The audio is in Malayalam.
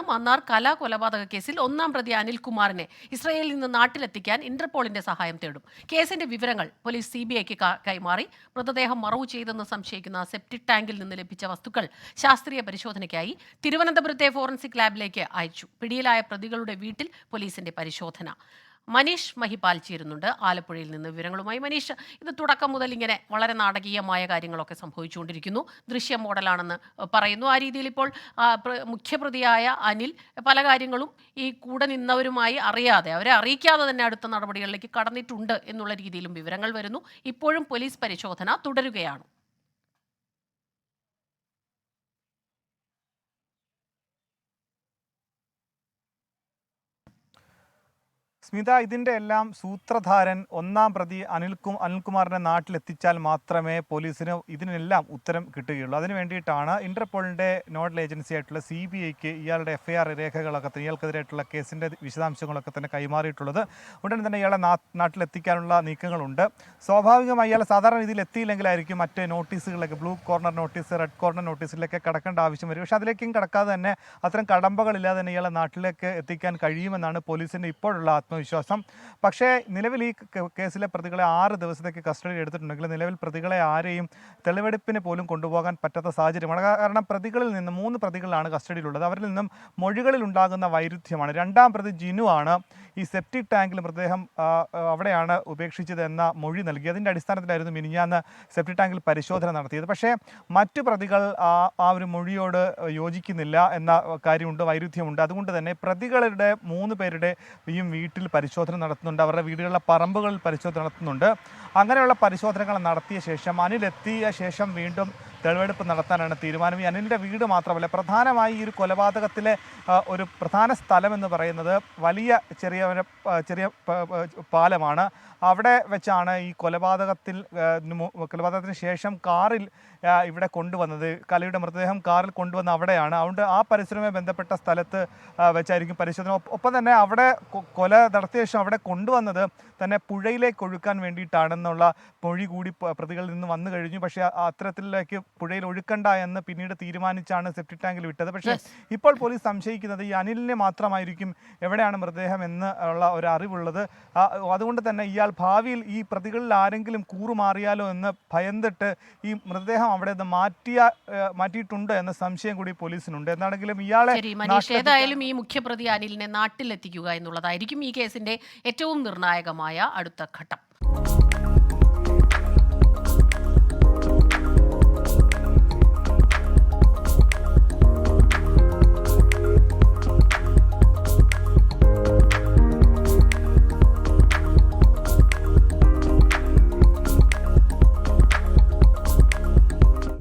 മന്നാർ കലാ കൊലപാതക കേസിൽ ഒന്നാം പ്രതി അനിൽകുമാറിനെ ഇസ്രയേലിൽ നിന്ന് നാട്ടിലെത്തിക്കാൻ ഇന്റർപോളിന്റെ സഹായം തേടും. കേസിന്റെ വിവരങ്ങൾ പോലീസ് CBIക്ക് കൈമാറി. മൃതദേഹം മറവു ചെയ്തെന്ന് സംശയിക്കുന്ന സെപ്റ്റിക് ടാങ്കിൽ നിന്ന് ലഭിച്ച വസ്തുക്കൾ ശാസ്ത്രീയ പരിശോധനയ്ക്കായി തിരുവനന്തപുരത്തെ ഫോറൻസിക് ലാബിലേക്ക് അയച്ചു. പിടിയിലായ പ്രതികളുടെ വീട്ടിൽ പോലീസിന്റെ പരിശോധന. മനീഷ് മഹിപാൽ ചേരുന്നുണ്ട് ആലപ്പുഴയിൽ നിന്ന് വിവരങ്ങളുമായി. മനീഷ്, ഇത് തുടക്കം മുതൽ ഇങ്ങനെ വളരെ നാടകീയമായ കാര്യങ്ങളൊക്കെ സംഭവിച്ചുകൊണ്ടിരിക്കുന്നു. ദൃശ്യ മോഡലാണെന്ന് പറയുന്നു. ആ രീതിയിൽ ഇപ്പോൾ മുഖ്യപ്രതിയായ അനിൽ പല കാര്യങ്ങളും ഈ കൂടെ നിന്നവരുമായി അറിയാതെ, അവരെ അറിയിക്കാതെ തന്നെ അടുത്ത നടപടികളിലേക്ക് കടന്നിട്ടുണ്ട് എന്നുള്ള രീതിയിലും വിവരങ്ങൾ വരുന്നു. ഇപ്പോഴും പോലീസ് പരിശോധന തുടരുകയാണ്. സ്മിത, ഇതിൻ്റെ എല്ലാം സൂത്രധാരൻ ഒന്നാം പ്രതി അനിൽകുമാറിനെ നാട്ടിലെത്തിച്ചാൽ മാത്രമേ പോലീസിന് ഇതിനെല്ലാം ഉത്തരം കിട്ടുകയുള്ളൂ. അതിനു വേണ്ടിയിട്ടാണ് ഇന്റർപോളിൻ്റെ നോഡൽ ഏജൻസി ആയിട്ടുള്ള CBIക്ക് ഇയാളുടെ FIR രേഖകളൊക്കെ തന്നെ, ഇയാൾക്കെതിരായിട്ടുള്ള കേസിൻ്റെ വിശദാംശങ്ങളൊക്കെ തന്നെ കൈമാറിയിട്ടുള്ളത്. ഉടൻ തന്നെ ഇയാളെ നാട്ടിലെത്തിക്കാനുള്ള നീക്കങ്ങളുണ്ട്. സ്വാഭാവികമായി ഇയാളെ സാധാരണ രീതിയിൽ എത്തിയില്ലെങ്കിലായിരിക്കും മറ്റ് നോട്ടീസുകളിലൊക്കെ, blue corner notice, red corner നോട്ടീസിലൊക്കെ കടക്കേണ്ട ആവശ്യം വരും. പക്ഷേ അതിലേക്കും കടക്കാതെ തന്നെ, അത്തരം കടമ്പകളില്ലാതെ തന്നെ ഇയാളെ നാട്ടിലേക്ക് എത്തിക്കാൻ കഴിയുമെന്നാണ് പോലീസിൻ്റെ ഇപ്പോഴുള്ള വിശ്വാസം. പക്ഷേ നിലവിൽ ഈ കേസിലെ പ്രതികളെ 6 ദിവസത്തേക്ക് കസ്റ്റഡിയിൽ എടുത്തിട്ടുണ്ടെങ്കിൽ നിലവിൽ പ്രതികളെ ആരെയും തെളിവെടുപ്പിന് പോലും കൊണ്ടുപോകാൻ പറ്റാത്ത സാഹചര്യമാണ്. കാരണം പ്രതികളിൽ നിന്ന് 3 പ്രതികളാണ് കസ്റ്റഡിയിലുള്ളത്. അവരിൽ നിന്നും മൊഴികളിൽ ഉണ്ടാകുന്ന വൈരുദ്ധ്യമാണ്. രണ്ടാം പ്രതി ജിനു ആണ് ഈ സെപ്റ്റിക് ടാങ്കിൽ മൃതദേഹം അവിടെയാണ് ഉപേക്ഷിച്ചത് എന്ന മൊഴി നൽകി. അതിൻ്റെ അടിസ്ഥാനത്തിലായിരുന്നു മിനിഞ്ഞാന്ന് സെപ്റ്റിക് ടാങ്കിൽ പരിശോധന നടത്തിയത്. പക്ഷേ മറ്റു പ്രതികൾ ആ ഒരു മൊഴിയോട് യോജിക്കുന്നില്ല എന്ന കാര്യമുണ്ട്, വൈരുദ്ധ്യമുണ്ട്. അതുകൊണ്ട് തന്നെ പ്രതികളുടെ 3 പേരുടെയും വീട്ടിൽ പരിശോധന നടത്തുന്നുണ്ട്, അവരുടെ വീടുകളിലെ പറമ്പുകളിൽ പരിശോധന നടത്തുന്നുണ്ട്. അങ്ങനെയുള്ള പരിശോധനകൾ നടത്തിയ ശേഷം അനിലെത്തിയ ശേഷം വീണ്ടും തെളിവെടുപ്പ് നടത്താനാണ് തീരുമാനം. ഈ അനിലിൻ്റെ വീട് മാത്രമല്ല, പ്രധാനമായി ഈ ഒരു കൊലപാതകത്തിലെ ഒരു പ്രധാന സ്ഥലം എന്ന് പറയുന്നത് വലിയ ചെറിയ പാലമാണ്. അവിടെ വെച്ചാണ് ഈ കൊലപാതകത്തിന് ശേഷം കാറിൽ ഇവിടെ കൊണ്ടുവന്നത്. കലയുടെ മൃതദേഹം കാറിൽ കൊണ്ടുവന്ന അവിടെയാണ്. അതുകൊണ്ട് ആ പരിസരവുമായി ബന്ധപ്പെട്ട സ്ഥലത്ത് വെച്ചായിരിക്കും പരിശോധന. ഒപ്പം തന്നെ അവിടെ കൊല നടത്തിയ ശേഷം അവിടെ കൊണ്ടുവന്നത് തന്നെ പുഴയിലേക്ക് ഒഴുക്കാൻ വേണ്ടിയിട്ടാണെന്നുള്ള മൊഴി കൂടി പ്രതികളിൽ നിന്ന് വന്നു കഴിഞ്ഞു. പക്ഷേ അത്തരത്തിലേക്ക് പുഴയിൽ ഒഴുക്കണ്ട എന്ന് പിന്നീട് തീരുമാനിച്ചാണ് സെപ്റ്റിക് ടാങ്കിൽ വിട്ടത്. പക്ഷേ ഇപ്പോൾ പോലീസ് സംശയിക്കുന്നത് ഈ അനിലിനെ മാത്രമായിരിക്കും എവിടെയാണ് മൃതദേഹം എന്ന് ഉള്ള ഒരു അറിവുള്ളത്. അതുകൊണ്ട് തന്നെ ഇയാൾ ഭാവിയിൽ ഈ പ്രതികളിൽ ആരെങ്കിലും കൂറുമാറിയാലോ എന്ന് ഭയന്നിട്ട് ഈ മൃതദേഹം അവിടെ നിന്ന് മാറ്റിയിട്ടുണ്ട് എന്ന സംശയം കൂടി പോലീസിനുണ്ട്. എന്താണെങ്കിലും ഇയാളെ ഏതായാലും ഈ മുഖ്യപ്രതി അനിലിനെ നാട്ടിലെത്തിക്കുക എന്നുള്ളതായിരിക്കും ഈ കേസിന്റെ ഏറ്റവും നിർണായകമായ അടുത്ത ഘട്ടം.